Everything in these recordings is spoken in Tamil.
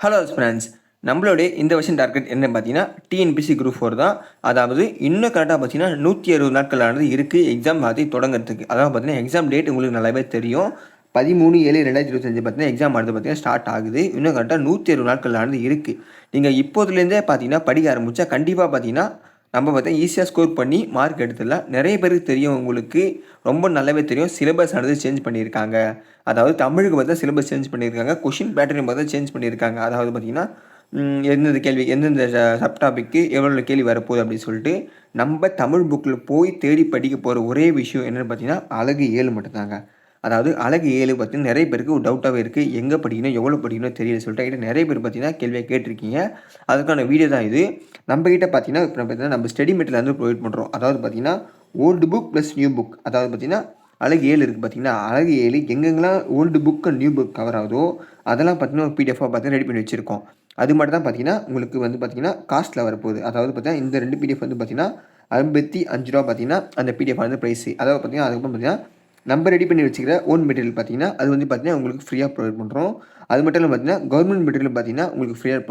ஹலோ ஃப்ரெண்ட்ஸ், நம்மளுடைய இந்த வருஷம் டார்கெட் என்ன பார்த்தீங்கன்னா டிஎன்பிசி குரூப் 4 தான். அதாவது இன்னும் கரெக்டாக பார்த்தீங்கன்னா 160 நாட்களானது இருக்குது எக்ஸாம் மாதிரி தொடங்குறதுக்கு. அதாவது பார்த்தீங்கன்னா எக்ஸாம் டேட் உங்களுக்கு நல்லாவே தெரியும். 13/7/2025 பார்த்தீங்கன்னா எக்ஸாம் ஆனது பார்த்தீங்கன்னா ஸ்டார்ட் ஆகுது. இன்னும் கரெக்டாக 160 நாட்களானது இருக்குது. நீங்கள் இப்போதுலேருந்தே பார்த்தீங்கன்னா படிக்க ஆரம்பித்தா கண்டிப்பாக பார்த்தீங்கன்னா நம்ம பார்த்தீங்கன்னா ஈஸியாக ஸ்கோர் பண்ணி மார்க் எடுத்துடலாம். நிறைய பேருக்கு தெரியும், உங்களுக்கு ரொம்ப நல்லாவே தெரியும், சிலபஸ் ஆனது சேஞ்ச் பண்ணியிருக்காங்க. அதாவது தமிழுக்கு பார்த்தா சிலபஸ் சேஞ்ச் பண்ணியிருக்காங்க, கொஷின் பேட்டர்ன் பார்த்தா சேஞ்ச் பண்ணியிருக்காங்க. அதாவது பார்த்தீங்கன்னா எந்தெந்த கேள்வி எந்தெந்த சப் டாபிக்கு எவ்வளோ கேள்வி வரப்போகுது அப்படின்னு சொல்லிட்டு நம்ம தமிழ் புக்கில் போய் தேடி படிக்க போகிற ஒரே விஷயம் என்னென்னு பார்த்தீங்கன்னா அழகு 7 மட்டும்தாங்க. அதாவது அழகு 7 பார்த்தீங்கன்னா நிறைய பேருக்கு ஒரு டவுட்டாகவே இருக்குது, எங்கே படிக்கணும் எவ்வளோ படிக்கணும் தெரியல சொல்லிட்டு என்கிட்ட நிறைய பேர் பார்த்தீங்கன்னா கேள்வியை கேட்டிருக்கீங்க. அதுக்கான வீடியோ தான் இது. நம்மக்கிட்ட பார்த்தீங்கன்னா இப்போ பார்த்தீங்கன்னா நம்ம ஸ்டடி மெட்டீரியல் வந்து ப்ரொவைட் பண்ணுறோம். அதாவது பார்த்தீங்கன்னா old book plus new book. அதாவது பார்த்தீங்கன்னா அழகு 7 இருக்குது பார்த்தீங்கன்னா, அழகு 7 எங்கெங்கெல்லாம் old book new book cover ஆகுதோ அதெல்லாம் பார்த்தீங்கன்னா ஒரு பிடிஎஃபாக பார்த்தீங்கன்னா ரெடி பண்ணி வச்சுருக்கோம். அது மட்டும் தான் பார்த்தீங்கன்னா உங்களுக்கு வந்து பார்த்தீங்கன்னா காஸ்ட்டில் வரப்போகுது. அதாவது பார்த்தீங்கன்னா இந்த 2 பிடிஎஃப் வந்து பார்த்தீங்கன்னா ₹55 பார்த்தீங்கன்னா அந்த பிடிஎஃப் வந்து ப்ரைஸு. அதாவது பார்த்தீங்கன்னா அதுக்கப்புறம் பார்த்தீங்கன்னா நம்ம ரெடி பண்ணி வச்சுக்கிற ஓன் மெட்டீரியல் பார்த்தீங்கன்னா அது வந்து பார்த்தீங்கன்னா உங்களுக்கு ஃப்ரீயாக ப்ரொவைட் பண்ணுறோம். அது மட்டும் இல்லாமல் பார்த்தீங்கன்னா கவர்மெண்ட் மெட்டீரியல் பார்த்தீங்கன்னா உங்களுக்கு ஃப்ரீயாக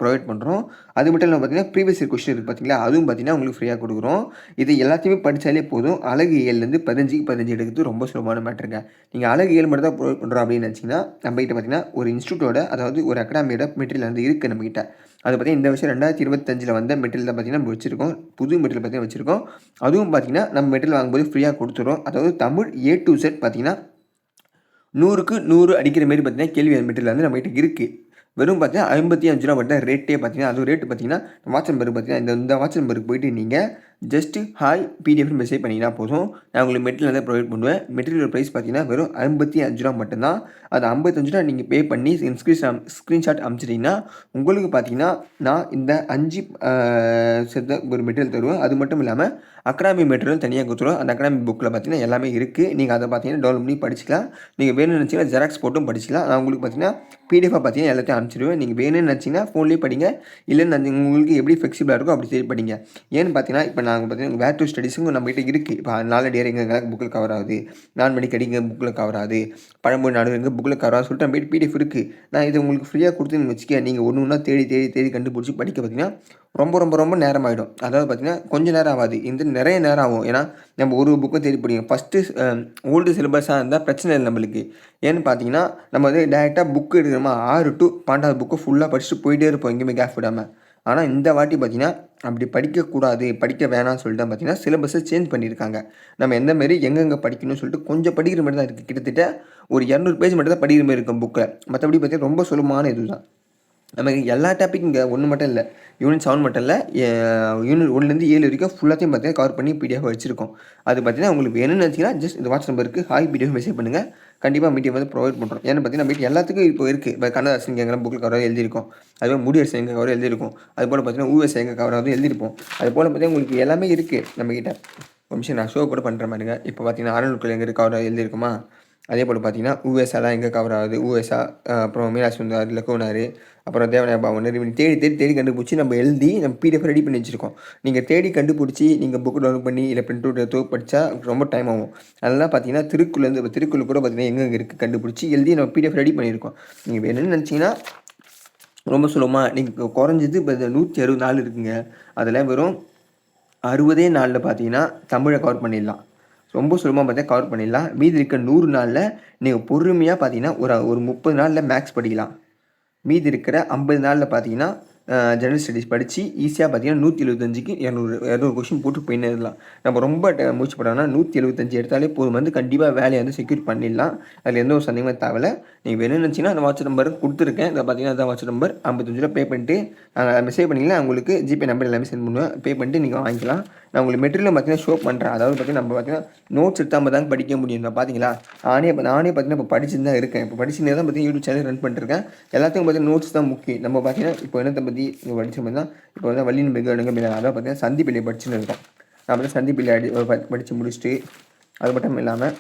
ப்ரொவைட் பண்ணுறோம். அது மட்டும் இல்லாமல் பார்த்தீங்கன்னா ப்ரீவியஸ் இயர் கொஸ்டின் இருக்குது பார்த்தீங்களா, அதுவும் பார்த்தீங்கன்னா உங்களுக்கு ஃப்ரீயாக கொடுக்குறோம். இது எல்லாத்தையுமே படித்தாலே போதும். அழகு 7லேருந்து 15க்கு 15 எடுக்கிறது ரொம்ப சுலபமான மேட்டருங்க. நீங்கள் அழகு 7 மட்டும் தான் ப்ரொவைட் பண்ணுறோம் அப்படின்னு நினச்சிங்கன்னா நம்மகிட்ட பார்த்தீங்கன்னா ஒரு இன்ஸ்டியூட்டோட அதாவது ஒரு அகாடமியோட மெட்டீரியல் வந்து இருக்குது நம்மகிட்ட. அது பார்த்தீங்கன்னா இந்த வருஷம் 2025 வந்த மெட்டீரியல் தான் பார்த்தீங்கன்னா நம்ம வச்சுருக்கோம். புது மெட்டீரியல் பார்த்தீங்கன்னா வச்சுருக்கோம். அதுவும் பார்த்தீங்கன்னா நம்ம மெட்டீரியல் வாங்கும்போது ஃப்ரீயாக கொடுத்துரும். அதாவது தமிழ் A to Z பார்த்தீங்கன்னா 100க்கு 100 அடிக்கிற மாரி பார்த்தீங்கன்னா கேள்வி மெட்டீரியல் வந்து நம்மகிட்ட இருக்குது. வெறும் பார்த்தீங்கன்னா ₹55 மட்டும் தான் ரேட்டே பார்த்தீங்கன்னா. அதுவும் ரேட்டு பார்த்தீங்கன்னா வாட்ஸ்அப் நம்பருக்கு பார்த்தீங்கன்னா இந்த வாட்ஸ்அப் நம்பருக்கு போய்ட்டு நீங்கள் ஜஸ்ட்டு ஹாய் பிடிஎஃப்னு மெசேஜ் பண்ணிங்கன்னா போதும், நான் உங்களுக்கு மெட்டீரியல் வந்து ப்ரொவைட் பண்ணுவேன். மெட்டீரியல் ப்ரைஸ் பார்த்தீங்கன்னா வெறும் ₹55 மட்டும்தான். அது ₹55 நீங்கள் பே பண்ணி ஸ்க்ரீன்ஷாட் அனுப்பிச்சிட்டிங்கன்னா உங்களுக்கு பார்த்தீங்கன்னா நான் இந்த 5 செத்த ஒரு மெட்டீரியல் தருவேன். அது மட்டும் இல்லாமல் அகாடமி மெட்டீரியல் தனியாக கொடுத்துருவோம். அந்த அகாடமி புக்கில் பார்த்தீங்கன்னா எல்லாமே இருக்குது. நீங்கள் அதை பார்த்தீங்கன்னா டவுன்லோட் பண்ணி படிச்சிக்கலாம். நீங்கள் வேணும்னு நினச்சிங்கன்னா ஜெராக்ஸ் போட்டும் படிச்சிக்கலாம். நான் உங்களுக்கு பார்த்தீங்கன்னா பிடிஎஃபாக பார்த்தீங்கன்னா எல்லாத்தையும் அனுப்பிச்சிடுவேன். நீங்கள் வேணும்னு நினச்சிங்கன்னா ஃபோன்லேயே படிங்க, இல்லைன்னு உங்களுக்கு எப்படி ஃப்ளெக்சிபிளாக இருக்கோ அப்படி சரி படிங்க. ஏன்னு பார்த்தீங்கன்னா இப்போ நாங்கள் பார்த்தீங்கன்னா வேர் டூ ஸ்டடீஸும் நம்மகிட்ட இருக்குது. இப்போ நாளடியார் எங்கே புக்கில் கவர் ஆகுது, 4 மணிக்கு அடிங்க புக்கில் கவர் ஆகுது, பழமொழி நாடு எங்கே புக்கில் கவர் ஆகுது சொல்லிட்டு நம்மகிட்ட பிடிஎஃப் இருக்குது. நான் இது உங்களுக்கு ஃப்ரீயாக கொடுத்துன்னு வச்சுக்க, நீங்கள் ஒன்று ஒன்றா தேடி கண்டுபிடிச்சி படிக்க பார்த்தீங்கன்னா ரொம்ப நேரம் ஆகிடும். அதாவது பார்த்தீங்கன்னா கொஞ்சம் நேரம் ஆகாது, இந்த நிறைய நேரம் ஆகும். ஏன்னா நம்ம ஒரு புக்கும் தேடி படிங்க. ஃபஸ்ட்டு ஓல்டு சிலபஸாக இருந்தால் பிரச்சனை இல்லை நம்மளுக்கு. ஏன்னு பார்த்தீங்கன்னா நம்ம வந்து டேரெக்டாக புக்கு எடுக்கிறோமா 6 to 12 புக்கு ஃபுல்லாக படிச்சுட்டு போயிட்டே இருப்போம் எங்கேயுமே கேப் விடாமல். ஆனால் இந்த வாட்டி பார்த்தீங்கன்னா அப்படி படிக்கக்கூடாது, படிக்க வேணாம்னு சொல்லிட்டு தான் பார்த்தீங்கன்னா சிலபஸை சேஞ்ச் பண்ணியிருக்காங்க. நம்ம எந்த மாரி எங்கெங்கே படிக்கணும்னு சொல்லிட்டு கொஞ்சம் படிக்கிற மாதிரி தான் இருக்குது. கிட்டத்தட்ட ஒரு 200 பேஜ் மட்டும் தான் படிக்கிற மாதிரி இருக்கும் புக்கில். மற்றபடி பார்த்தீங்கன்னா ரொம்ப சுலபமான இது தான். நமக்கு எல்லா டாபிக் இங்கே ஒன்று மட்டும் இல்லை, யூனிட் 7 மட்டும் இல்லை, யூனிட் 1லேருந்து 7 வரைக்கும் ஃபுல்லாத்தையும் பார்த்தீங்கன்னா கவர் பண்ணி பிடிஎஃப் வச்சுருக்கோம். அது பார்த்தீங்கன்னா உங்களுக்கு வேணும்னு நினச்சிங்கன்னா ஜஸ்ட் இந்த வாட்ஸ்அப் நம்பருக்கு ஹாய் பிடிஎஃப் மெசேஜ் பண்ணுங்கள். கண்டிப்பாக மீடியம் வந்து ப்ரொவைட் பண்ணுறோம். ஏன்னு பார்த்தீங்கன்னா நம்ம எல்லாத்துக்கும் இப்போ இருக்குது. இப்போ கண்ணதாசன் எங்கெல்லாம் புக்கில் கவராக எழுதியிருக்கோம், அதுபோல் முடியரசு எங்கே கவராக எழுதியிருக்கோம், அதுபோல் பார்த்தீங்கன்னா ஊஎஸ் எங்கே கவராக எழுதியிருப்போம். அதுபோல் பார்த்தீங்கன்னா உங்களுக்கு எல்லாமே இருக்குது நம்மக்கிட்ட. ஒரு நிமிஷம் நான் ஷோ கூட பண்ணுற மாதிரிங்க. இப்போ பார்த்தீங்கன்னா அறநூற்கள் எங்கே கவராக எழுதியிருக்குமா, அதே போல் பார்த்தீங்கன்னா ஊஎஸ்ஆலாம் எங்கே கவர் ஆகுது, ஊஎஸ்ஆ, அப்புறம் மீனாட்சி சுந்தர், லக்குனார், அப்புறம் தேவநாய பாவன் தேடி கண்டுபிடிச்சி நம்ம எழுதி நம்ம பிடிஎஃப் ரெடி பண்ணி வச்சுருக்கோம். நீங்கள் தேடி கண்டுபிடிச்சி நீங்கள் புக்கு டவுன்லோட் பண்ணி இல்லை பிரிண்ட் அவுட் எடுத்து படித்தா ரொம்ப டைம் ஆகும். அதெல்லாம் பார்த்தீங்கன்னா திருக்குறள் கூட பார்த்தீங்கன்னா எங்கெங்கே இருக்குது கண்டுபிடிச்சி எழுதி நம்ம பிடிஎஃப் ரெடி பண்ணியிருக்கோம். நீங்கள் வேணும்னு நினச்சிங்கன்னா ரொம்ப சுலபமாக நீங்கள் குறைஞ்சது இப்போ 160 நாள் இருக்குங்க. அதில் வெறும் 60 நாளில் பார்த்தீங்கன்னா தமிழை கவர் பண்ணிடலாம். ரொம்ப சுலபமாக பார்த்தீங்கன்னா கவர் பண்ணிடலாம். மீதி இருக்க 100 நாளில் நீங்கள் பொறுமையாக பார்த்தீங்கன்னா ஒரு 30 நாளில் மேக்ஸ் படிக்கலாம். மீதி இருக்கிற 50 நாளில் பார்த்தீங்கன்னா ஜெனரல் ஸ்டடீஸ் படித்து ஈஸியாக பார்த்தீங்கன்னா 175க்கு 200 கொஷின் போட்டு போயின்னு இருக்கலாம். நம்ம ரொம்ப முயற்சி பண்ணோம்னா 175 எடுத்தாலே போதும், வந்து கண்டிப்பாக வேலையை வந்து செக்யூர் பண்ணிடலாம். அதில் எந்த ஒரு சந்தேகமே தேவையில்ல. நீங்கள் வேணும்னு நினச்சிங்கன்னா அந்த வாட்ஸ்அப் நம்பர் கொடுத்துருக்கேன். இதை பார்த்தீங்கன்னா அந்த வாட்ஸ்அப் நம்பர் ₹55 பே பண்ணிட்டு மெசேஜ் பண்ணிங்கன்னா உங்களுக்கு ஜிபே நம்பர் எல்லாமே சென்ட் பண்ணுவேன். பே பண்ணிட்டு நீங்கள் வாங்கிக்கலாம். நான் உங்களுக்கு மெட்டீரியல் பார்த்தீங்கன்னா ஷோ பண்ணுறேன். அதாவது பார்த்தீங்கன்னா நம்ம பார்த்தீங்கன்னா நோட்ஸ் எடுத்தால் தாங்க படிக்க முடியும். நான் பார்த்தீங்களா நானே பார்த்தீங்கன்னா இப்போ படிச்சுட்டு தான் இருக்கேன். இப்போ படிச்சுட்டு தான் பார்த்தீங்கன்னா யூடியூப் சேனல் ரன் பண்ணிட்டுருக்கேன். எல்லாத்துக்கும் பார்த்தீங்கன்னா நோட்ஸ் தான் முக்கியம். நம்ம பார்த்தீங்கன்னா இப்போ என்னத்தை பற்றி இங்கே படித்த மாதிரி தான் இப்போ வந்து வள்ளியின் மிக அடங்க அதான் பார்த்தீங்கன்னா சந்திப்பிள்ளை படிச்சுன்னு இருக்கோம். நான் வந்து சந்திப்பிள்ளை படித்து முடிச்சுட்டு அது மட்டும் இல்லாமல்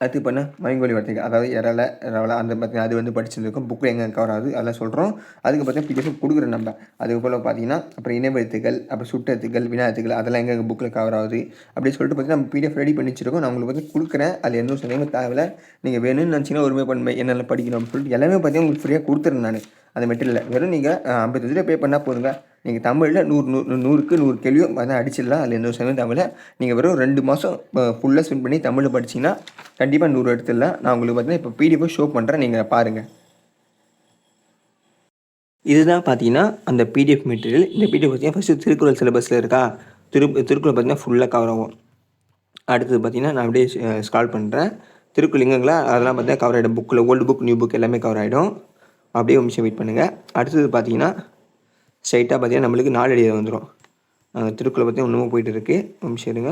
அடுத்து பண்ண மைங்கோலி வார்த்தைகள், அதாவது ரவல அந்த பார்த்தீங்கன்னா அது வந்து படிச்சிருந்துருக்கோம். புக்கில் எங்கே கவர் ஆகுது அதெல்லாம் சொல்கிறோம். அதுக்கு பார்த்தீங்கன்னா பிடிஎஃப் கொடுக்குறோம் நம்ம. அதுபோல் பார்த்தீங்கன்னா அப்புறம் இனவெழுத்துக்கள், அப்புறம் சுட்டெழுத்துக்கள், வினாத்துகள் அதெல்லாம் எங்கே புக்கில் கவர் ஆகுது அப்படின்னு சொல்லிட்டு பார்த்தீங்கன்னா நம்ம பிடிஎஃப் ரெடி பண்ணி வச்சிருக்கோம். நான் உங்களுக்கு வந்து கொடுக்குறேன். அது எந்த சந்தேகமும் தேவையில்ல. நீங்கள் வேணும்னு நினச்சிங்கன்னா ஒருமே பண்ண என்னென்ன படிக்கணும் அப்படின்னு சொல்லிட்டு எல்லாமே பார்த்தீங்கன்னா உங்களுக்கு ஃப்ரீயாக கொடுத்துறேன் நான் அந்த மெட்டீரியலில். வெறும் நீங்கள் 55 ரூபா பே பண்ணால் போதுங்க. நீங்கள் தமிழில் 100க்கு 100 கேள்வியும் பார்த்தா அடிச்சிடலாம். அதில் எந்த சந்தேகமும் தேவையில்ல. நீங்கள் வெறும் 2 மாதம் ஃபுல்லாக ஸ்பெண்ட் பண்ணி தமிழில் படிச்சிங்கன்னா கண்டிப்பாக 100 எடுத்துடலாம். நான் உங்களுக்கு பார்த்தீங்கன்னா இப்போ பிடிஎஃப் ஷோ பண்ணுறேன், நீங்கள் பாருங்கள். இதுதான் பார்த்தீங்கன்னா அந்த பிடிஎஃப் மெட்டீரியல். இந்த பிடிஎஃப் பார்த்தீங்கன்னா ஃபஸ்ட்டு திருக்குறள் சிலபஸில் இருக்கா, திருக்குறள் பார்த்தீங்கன்னா ஃபுல்லாக கவர் ஆகும். அடுத்தது பார்த்தீங்கன்னா நான் அப்படியே ஸ்க்ரால் பண்ணுறேன். திருக்குறள் எங்கங்களா அதெல்லாம் பார்த்தீங்கன்னா கவர் ஆகிடும். புக்கில் ஓல்டு புக், நியூ புக் எல்லாமே கவர் ஆகிடும். அப்படியே ஒரு நிமிஷம் வெயிட் பண்ணுங்கள். அடுத்தது பார்த்தீங்கன்னா ஸ்ட்ரைட்டாக பார்த்தீங்கன்னா நம்மளுக்கு 4 அடியில் வந்துடும். திருக்குறள் பார்த்தீங்கன்னா இன்னமும் போயிட்டு இருக்குது. ஒரு நிமிஷம் இருங்க.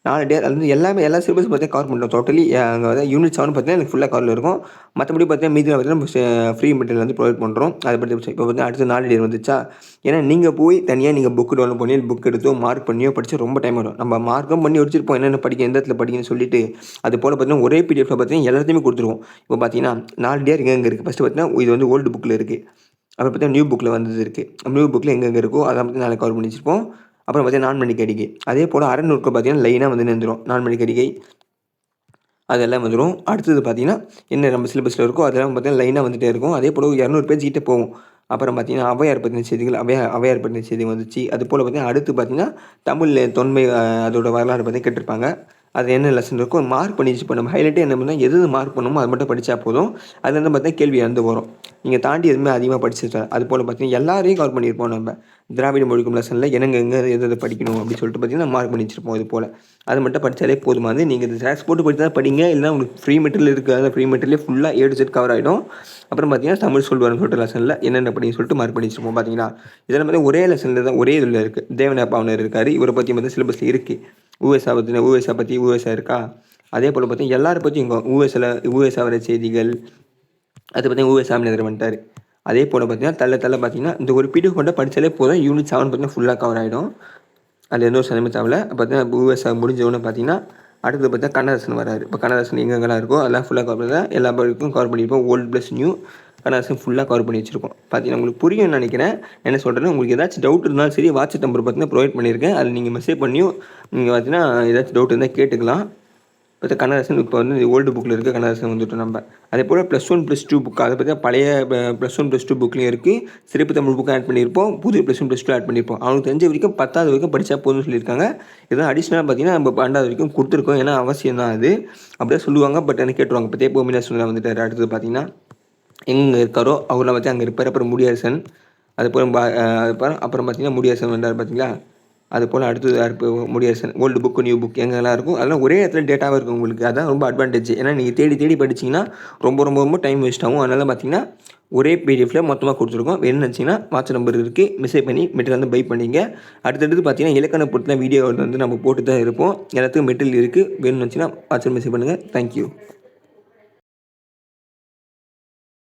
4 அது வந்து எல்லா சிலபஸ் பார்த்தீங்கன்னா கவர் பண்ணிட்டோம். டோட்டலி அங்கே வந்து யூனிட் 7 பார்த்தீங்கன்னா எனக்கு ஃபுல்லாக கவரில் இருக்கும். மற்றபடி பார்த்தீங்கன்னா மீதியில் பார்த்தீங்கன்னா ஃப்ரீ மெட்டீரியல் வந்து ப்ரொவைட் பண்ணுறோம். அதை பற்றி இப்போ பார்த்தீங்கன்னா அடுத்து 4 டே வந்துச்சா. ஏன்னா நீங்கள் போய் தனியாக நீங்கள் புக் டெவலப் பண்ணி புக் எடுத்தோ மார்க் பண்ணியோ படித்து ரொம்ப டைம் வரும். நம்ம மார்க்கும் பண்ணி வச்சுருப்போம் என்னென்ன படிக்க எந்த இடத்துல படிக்கணும்னு சொல்லிட்டு. அது போல் பார்த்தீங்கன்னா ஒரே பிடிஎஃப்ல பார்த்தீங்கன்னா எல்லாத்தையுமே கொடுத்துருவோம். இப்போ பார்த்தீங்கன்னா 4 டே எங்கே இருக்குது ஃபஸ்ட்டு பார்த்தீங்கன்னா இது வந்து ஓல்டு புக்கில் இருக்குது. அப்புறம் பார்த்தீங்கன்னா நியூ புக்கில் வந்தது இருக்குது. நியூ புக்கில் எங்கெங்கே இருக்கோ அதை பற்றி நாளைக்கு கவர் பண்ணி வச்சுருப்போம். அப்புறம் பார்த்தீங்கன்னா 4 மணிக்கு அடிக்கை. அதே போல் அறநூறுக்கு பார்த்தீங்கன்னா லைனாக வந்து நின்றுடும். 4 மணிக்கு அடிக்கை அதெல்லாம் வந்துடும். அடுத்தது பார்த்தீங்கன்னா என்ன நம்ம சிலபஸில் இருக்கோ அதெல்லாம் பார்த்தீங்கன்னா லைனாக வந்துகிட்டே இருக்கும். அதே போல் 200 பேஜ் கிட்டே போகும். அப்புறம் பார்த்தீங்கன்னா ஔவையார் பற்றின செய்திகள், ஔவையார் பற்றின செய்தி வந்துச்சு. அது போல் பார்த்தீங்கன்னா அடுத்து பார்த்தீங்கன்னா தமிழில் தொன்மை அதோட வரலாறு பற்றி கேட்டிருப்பாங்க. அது என்ன லெசன் இருக்கோ மார்க் பண்ணி வச்சு நம்ம ஹைலைட்டே என்ன பண்ணால் எது மார்க் பண்ணணுமோ அது மட்டும் படித்தா போதும். அதுலேருந்து பார்த்தீங்கன்னா கேள்வி வந்து வரும். நீங்கள் தாண்டி எதுவுமே அதிகமாக படிச்சுட்டு அது போல் பார்த்தீங்கன்னா எல்லாரையும் கவர் பண்ணியிருப்போம். நம்ம திராவிட மொழிக்கும் லெசனில் எங்கே எது படிக்கணும் அப்படின்னு சொல்லிட்டு பார்த்தீங்கன்னா மார்க் பண்ணி வச்சுருப்போம். இது போல் அது மட்டும் படித்தாலே போதுமானது. நீங்கள் இது ஜெராக்ஸ் போட்டு படித்தா படிங்க, இல்லைனா உங்களுக்கு ஃப்ரீ மெட்டீரியல் இருக்குது. அந்த ஃப்ரீ மெட்டீரியலே ஃபுல்லாக A to Z கவர் ஆகிடும். அப்புறம் பார்த்தீங்கன்னா தமிழ் சொல்வார்னு சொல்லிட்டு லெசனில் என்னென்ன படின்னு சொல்லிட்டு மார்க் பண்ணி வச்சுருப்போம். பார்த்தீங்கன்னா இதெல்லாம் பார்த்தீங்கன்னா ஒரே லெசனில் தான் ஒரே இதில் இருக்குது. தேவனா பாவனர் இருக்கார், இவரை பற்றி பார்த்தீங்கன்னா சிலபஸில் இருக்குது. ஊஎஸ்ஆ இருக்கா. அதே போல் பார்த்தீங்கன்னா எல்லாரை பற்றியும் ஊஎஸ்ஆ வர செய்திகள் அது பார்த்தீங்கன்னா ஊஎஸ்ஆமினர் வந்துட்டார். அதே போல் பார்த்தீங்கன்னா தள்ள பார்த்தீங்கன்னா இந்த ஒரு பிடிஎஃப் மட்டும் படித்தாலே போதும். யூனிட் 7 பார்த்தீங்கன்னா ஃபுல்லாக கவர் ஆகிடும். அது எந்த ஒரு சந்தேகமே தேவையில்ல. பார்த்தீங்கன்னா ஊஎஸ்ஆ முடிஞ்சவொன்னே பார்த்தீங்கன்னா அடுத்தது பார்த்தீங்கன்னா கண்ணதாசன் வராரு. இப்போ கண்ணதாசன் எங்கெங்கெல்லாம் இருக்கோ அதெல்லாம் ஃபுல்லாக கவர் பண்ணி எல்லா படிப்பும் கவர் பண்ணியிருப்போம். ஓல்டு ப்ளஸ் நியூ கண்ணதாசன் ஃபுல்லாக கவர் பண்ணி வச்சுருக்கோம். பார்த்தீங்கன்னா உங்களுக்கு புரியும்னு நினைக்கிறேன். என்ன சொல்கிறேன்னு உங்களுக்கு ஏதாச்சும் டவுட் இருந்தாலும் சரி வாட்ஸ்அப் நம்பர் பார்த்தீங்கன்னா ப்ரொவைட் பண்ணியிருக்கேன். அதில் நீங்கள் மெசேஜ் பண்ணியும் நீங்கள் பார்த்தீங்கன்னா ஏதாச்சும் டவுட் இருந்தால் கேட்டுக்கலாம். இப்போ கண்ணதாசன் இப்போ வந்து ஓல்டு புக்கில் இருக்க கண்ணதாசன் வந்துவிட்டோம் நம்ம. அதே போல் +1 +2 புக் அதை பற்றி பழைய +1 +2 புக்லேயும் இருக்குது. சிறப்பு தமிழ் புக்கும் ஆட் பண்ணியிருப்போம். புது +1 +2 ஆட் பண்ணியிருப்போம். அவங்களுக்கு தெரிஞ்ச வரைக்கும் 10வது வரைக்கும் படித்தா போதும்னு சொல்லியிருக்காங்க. இதெல்லாம் அடிஷ்னலாக பார்த்தீங்கன்னா நம்ம 12வது வரைக்கும் கொடுத்துருக்கோம். ஏன்னா அவசியம் தான் அது. அப்படியே சொல்லுவாங்க. பட் எனக்கு கேட்டுருவாங்க. இப்போ தேப்போ மீனாட்சி வந்துட்டார். அடுத்தது பார்த்தீங்கன்னா எங்கே இருக்காரோ அவரெலாம் பார்த்து அங்கே இருப்பார். அப்புறம் முடியரசன் அது போல் அப்புறம் பார்த்தீங்கன்னா முடியரசன் வந்தார் பார்த்தீங்களா. அது போல் அடுத்தது Mudiyarasan old book new book எங்கெல்லாம் இருக்கும் அதெல்லாம் ஒரே இடத்துல டேட்டாவாக இருக்கும் உங்களுக்கு. அதான் ரொம்ப அட்வான்டேஜ். ஏன்னா நீங்கள் தேடி படிச்சிங்கன்னா ரொம்ப டைம் வேஸ்ட் ஆகும். அதனால் பார்த்தீங்கன்னா ஒரே பிடிஎஃப்ல மொத்தமாக கொடுத்துருக்கோம். வேணும்னு நினச்சிங்கன்னா வாட்ஸ்அப் நம்பர் இருக்குது, மெசேஜ் பண்ணி மெட்டீரியல் வந்து பை பண்ணிங்க. அடுத்தடுத்து பார்த்தீங்கன்னா இலக்கண பொறுத்தலாம் வீடியோ வந்து நம்ம போட்டு தான் இருப்போம். எல்லாத்துக்கும் மெட்டீரியல் இருக்குது. வேணும்னு நினச்சிங்கன்னா வாட்ஸ்அப் மெசேஜ் பண்ணுங்கள். தேங்க்யூ.